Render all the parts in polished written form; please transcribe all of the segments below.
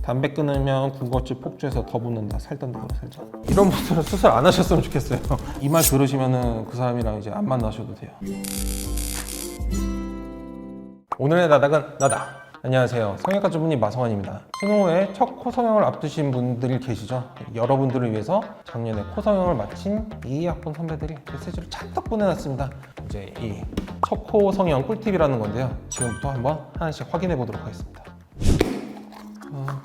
담배 끊으면 군것질 폭주해서 더 붓는다. 살단다고 살짝. 이런 분들은 수술 안 하셨으면 좋겠어요. 이 말 들으시면은 그 사람이랑 이제 안 만나셔도 돼요. 오늘의 나닥은 나다. 안녕하세요. 성형외과 전문의 마성환입니다. 수능 후에 첫 코 성형을 앞두신 분들이 계시죠? 여러분들을 위해서 작년에 코 성형을 마친 2학번 선배들이 메시지를 잔뜩 보내놨습니다. 이제 이 첫 코 성형 꿀팁이라는 건데요. 지금부터 한번 하나씩 확인해 보도록 하겠습니다.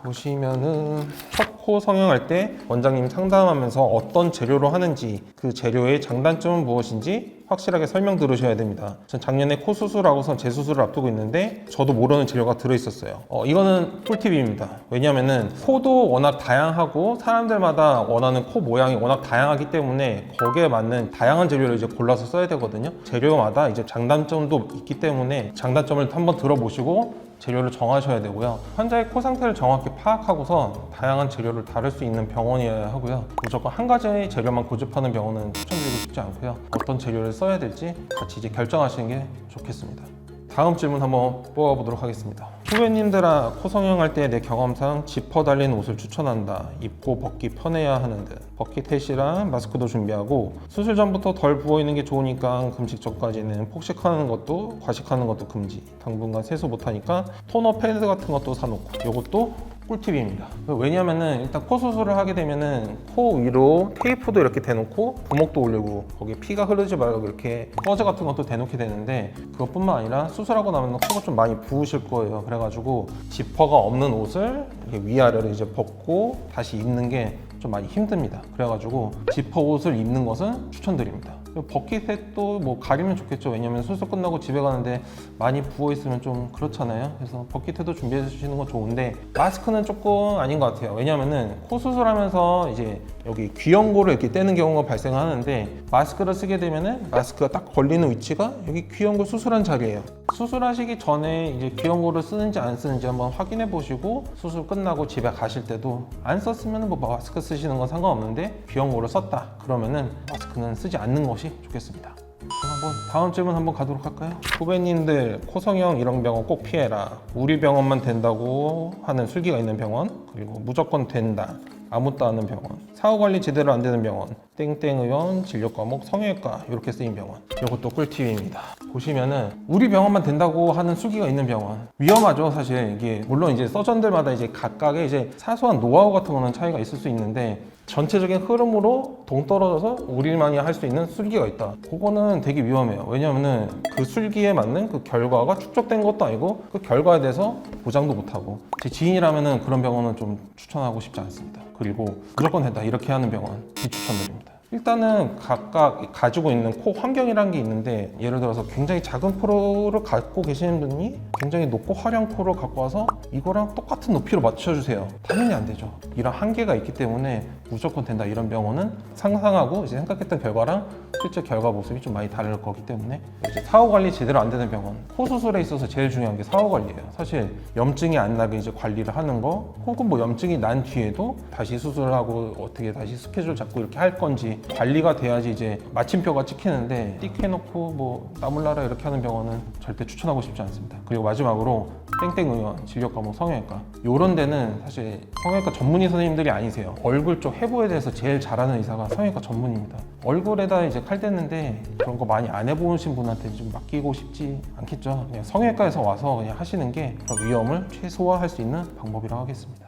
보시면은 첫 코 성형할 때 원장님 상담하면서 어떤 재료로 하는지, 그 재료의 장단점은 무엇인지 확실하게 설명 들으셔야 됩니다. 전 작년에 코 수술하고선 재수술을 앞두고 있는데 저도 모르는 재료가 들어있었어요. 이거는 꿀팁입니다. 왜냐면은 코도 워낙 다양하고 사람들마다 원하는 코 모양이 워낙 다양하기 때문에 거기에 맞는 다양한 재료를 이제 골라서 써야 되거든요. 재료마다 이제 장단점도 있기 때문에 장단점을 한번 들어보시고 재료를 정하셔야 되고요. 환자의 코 상태를 정확히 파악하고서 다양한 재료를 다룰 수 있는 병원이어야 하고요. 무조건 한 가지 재료만 고집하는 병원은 추천드리고 싶지 않고요. 어떤 재료를 써야 될지 같이 이제 결정하시는 게 좋겠습니다. 다음 질문 한번 뽑아보도록 하겠습니다. 후배님들아, 코 성형할 때 내 경험상 지퍼 달린 옷을 추천한다. 입고 벗기 편해야 하는 듯. 버킷햇이랑 마스크도 준비하고 수술 전부터 덜 부어있는 게 좋으니까 금식 전까지는 폭식하는 것도 과식하는 것도 금지. 당분간 세수 못하니까 토너 패드 같은 것도 사놓고. 이것도 꿀팁입니다. 왜냐면은 일단 코 수술을 하게 되면은 코 위로 테이프도 이렇게 대놓고 부목도 올리고 거기에 피가 흐르지 말고 이렇게 꺼즈 같은 것도 대놓게 되는데, 그것뿐만 아니라 수술하고 나면 코가 좀 많이 부으실 거예요. 그래가지고 지퍼가 없는 옷을 이렇게 위아래로 이제 벗고 다시 입는 게 좀 많이 힘듭니다. 그래가지고 지퍼 옷을 입는 것은 추천드립니다. 버킷햇도 뭐 가리면 좋겠죠. 왜냐면 수술 끝나고 집에 가는데 많이 부어 있으면 좀 그렇잖아요. 그래서 버킷햇도 준비해 주시는 건 좋은데 마스크는 조금 아닌 것 같아요. 왜냐면은 코 수술하면서 이제 여기 귀연고를 이렇게 떼는 경우가 발생하는데, 마스크를 쓰게 되면은 마스크가 딱 걸리는 위치가 여기 귀연고 수술한 자리예요. 수술하시기 전에 이제 귀연고를 쓰는지 안 쓰는지 한번 확인해 보시고 수술 끝나고 집에 가실 때도 안 썼으면 뭐 마스크 쓰시는 건 상관없는데 귀연고를 썼다 그러면은 마스크는 쓰지 않는 것이 좋겠습니다. 그럼 한번 다음 질문 한번 가도록 할까요? 후배님들, 코 성형 이런 병원 꼭 피해라. 우리 병원만 된다고 하는 술기가 있는 병원, 그리고 무조건 된다, 아무것도 안 하는 병원, 사후관리 제대로 안 되는 병원, 땡땡의원, 진료과목, 성형외과 이렇게 쓰인 병원. 이것도 꿀팁입니다. 보시면은 우리 병원만 된다고 하는 수기가 있는 병원 위험하죠. 사실 이게 물론 이제 서전들마다 이제 각각의 이제 사소한 노하우 같은 거는 차이가 있을 수 있는데, 전체적인 흐름으로 동떨어져서 우리만이 할 수 있는 술기가 있다. 그거는 되게 위험해요. 왜냐면은 그 술기에 맞는 그 결과가 축적된 것도 아니고 그 결과에 대해서 보장도 못하고, 제 지인이라면은 그런 병원은 좀 추천하고 싶지 않습니다. 그리고 무조건 된다 이렇게 하는 병원 비추천드립니다. 일단은 각각 가지고 있는 코 환경이라는 게 있는데, 예를 들어서 굉장히 작은 코를 갖고 계시는 분이 굉장히 높고 화려한 코를 갖고 와서 이거랑 똑같은 높이로 맞춰주세요. 당연히 안 되죠. 이런 한계가 있기 때문에 무조건 된다 이런 병원은 상상하고 이제 생각했던 결과랑 실제 결과 모습이 좀 많이 다를 거기 때문에, 이제 사후 관리 제대로 안 되는 병원, 코 수술에 있어서 제일 중요한 게 사후 관리예요. 사실 염증이 안 나게 이제 관리를 하는 거, 혹은 뭐 염증이 난 뒤에도 다시 수술을 하고 어떻게 다시 스케줄 잡고 이렇게 할 건지 관리가 돼야지 이제 마침표가 찍히는데, 띡 해놓고 뭐 나몰라라 이렇게 하는 병원은 절대 추천하고 싶지 않습니다. 그리고 마지막으로 땡땡의원, 진료과목, 성형외과 이런 데는 사실 성형외과 전문의 선생님들이 아니세요. 얼굴 쪽 해부에 대해서 제일 잘하는 의사가 성형외과 전문입니다. 얼굴에다 이제 칼 댔는데 그런 거 많이 안 해보신 분한테 좀 맡기고 싶지 않겠죠. 그냥 성형외과에서 와서 그냥 하시는 게 그런 위험을 최소화할 수 있는 방법이라고 하겠습니다.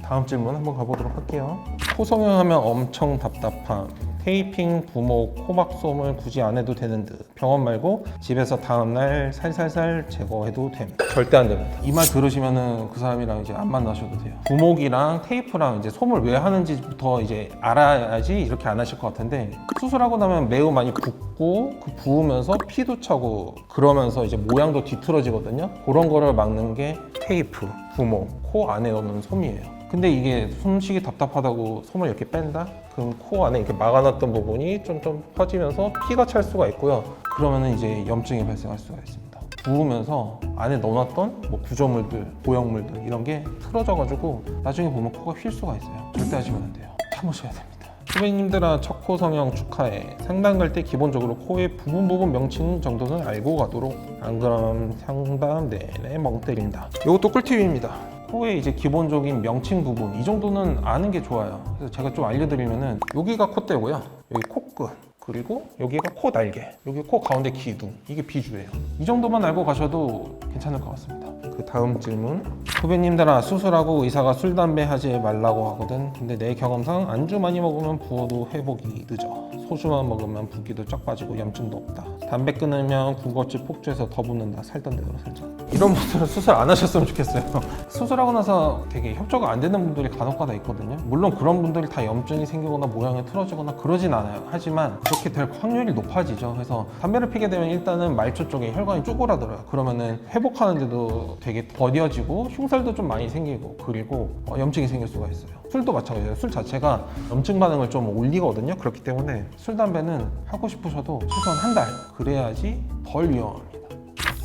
다음 질문 한번 가보도록 할게요. 코 성형하면 엄청 답답함. 테이핑, 부목, 코막솜을 굳이 안 해도 되는 듯. 병원 말고 집에서 다음날 살살살 제거해도 됨. 절대 안 됩니다. 이 말 들으시면은 그 사람이랑 이제 안 만나셔도 돼요. 부목이랑 테이프랑 이제 솜을 왜 하는지부터 이제 알아야지 이렇게 안 하실 것 같은데, 수술하고 나면 매우 많이 붓고 그 부으면서 피도 차고 그러면서 이제 모양도 뒤틀어지거든요. 그런 거를 막는 게 테이프, 부목, 코 안에 넣는 솜이에요. 근데 이게 숨쉬기 답답하다고 솜을 이렇게 뺀다? 그럼 코 안에 이렇게 막아놨던 부분이 좀 퍼지면서 피가 찰 수가 있고요. 그러면은 이제 염증이 발생할 수가 있습니다. 부으면서 안에 넣어놨던 뭐 구조물들, 보형물들 이런 게 틀어져가지고 나중에 보면 코가 휠 수가 있어요. 절대 하시면 안 돼요. 참으셔야 됩니다. 후배님들아, 첫 코 성형 축하해. 상담 갈 때 기본적으로 코의 부분 명칭 정도는 알고 가도록. 안 그럼 상담 내내 멍 때린다. 이것도 꿀팁입니다. 코의 이제 기본적인 명칭 부분 이 정도는 아는 게 좋아요. 그래서 제가 좀 알려드리면은 여기가 콧대고요, 여기 코끝, 그리고 여기가 코 날개, 여기 코 가운데 기둥, 이게 비주예요. 이 정도만 알고 가셔도 괜찮을 것 같습니다. 그 다음 질문. 후배님들아, 수술하고 의사가 술, 담배 하지 말라고 하거든. 근데 내 경험상 안주 많이 먹으면 부어도 회복이 늦어. 소주만 먹으면 붓기도 쫙 빠지고 염증도 없다. 담배 끊으면 군것질 폭주해서 더 붓는다. 살던 대로 살짝. 이런 분들은 수술 안 하셨으면 좋겠어요. 수술하고 나서 되게 협조가 안 되는 분들이 간혹가다 있거든요. 물론 그런 분들이 다 염증이 생기거나 모양이 틀어지거나 그러진 않아요. 하지만 그렇게 될 확률이 높아지죠. 그래서 담배를 피게 되면 일단은 말초 쪽에 혈관이 쪼그라들어요. 그러면은 회복하는데도 되게 더뎌지고 흉살도 좀 많이 생기고, 그리고 염증이 생길 수가 있어요. 술도 마찬가지예요. 술 자체가 염증 반응을 좀 올리거든요. 그렇기 때문에 술, 담배는 하고 싶으셔도 최소한 한 달 그래야지 덜 위험합니다.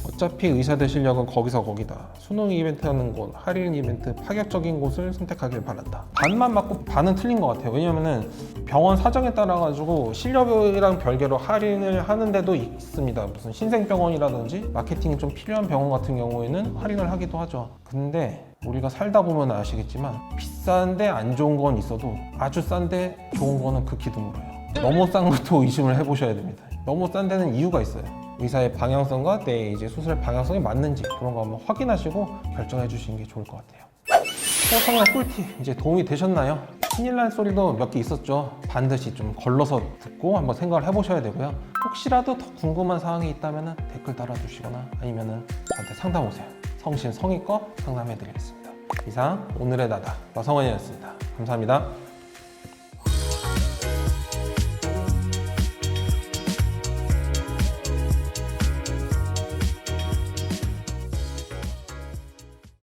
어차피 의사 되시려면 거기서 거기다. 수능 이벤트 하는 곳, 할인 이벤트, 파격적인 곳을 선택하길 바란다. 반만 맞고 반은 틀린 것 같아요. 왜냐면은 병원 사정에 따라 가지고 실력이랑 별개로 할인을 하는 데도 있습니다. 무슨 신생병원이라든지 마케팅이 좀 필요한 병원 같은 경우에는 할인을 하기도 하죠. 근데 우리가 살다 보면 아시겠지만 비싼데 안 좋은 건 있어도 아주 싼데 좋은 거는 극히 드물어요. 너무 싼 것도 의심을 해보셔야 됩니다. 너무 싼 데는 이유가 있어요. 의사의 방향성과 내 이제 수술의 방향성이 맞는지 그런 거 한번 확인하시고 결정해 주시는 게 좋을 것 같아요. 성형 꿀팁 이제 도움이 되셨나요? 큰일 날 소리도 몇 개 있었죠. 반드시 좀 걸러서 듣고 한번 생각을 해보셔야 되고요. 혹시라도 더 궁금한 사항이 있다면 댓글 달아주시거나 아니면 저한테 상담 오세요. 성심성의껏 상담해 드리겠습니다. 이상 오늘의 나다 마성원이었습니다. 감사합니다.